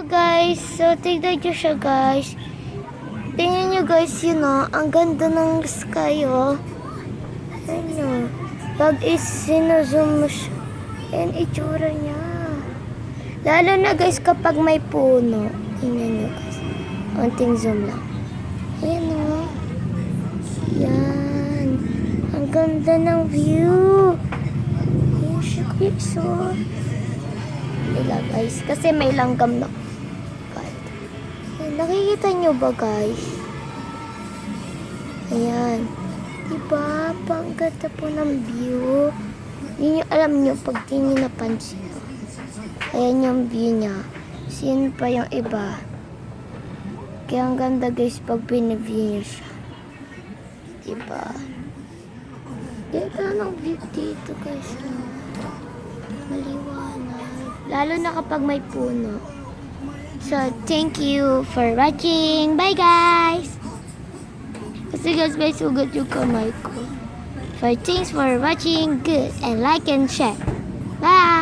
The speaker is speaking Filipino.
guys, so tignan nyo siya guys. Tingnan nyo guys, yun ang ganda ng sky Ano, pag is-zoom mo siya, yan itsura niya. Lalo na guys kapag may puno. Tingnan nyo guys, unting zoom lang. Ayan yan, ang ganda ng view. Ayan siya guys nila guys, kasi may langgam na. Ayan, nakikita nyo ba guys? Ayan, diba? Pang ganda po ng view. Hindi nyo alam nyo pag di nyo napansin. Ayan yung view niya. Sino pa yung iba? Kaya ang ganda guys pag piniview nyo siya. Diba? Dito ng view dito guys. Maliwanag. Lalo na kapag may puno. So, thank you for watching. Bye guys! Kasi guys, may sugat yung kamay ko. Thanks for watching. Good. And like and share. Bye!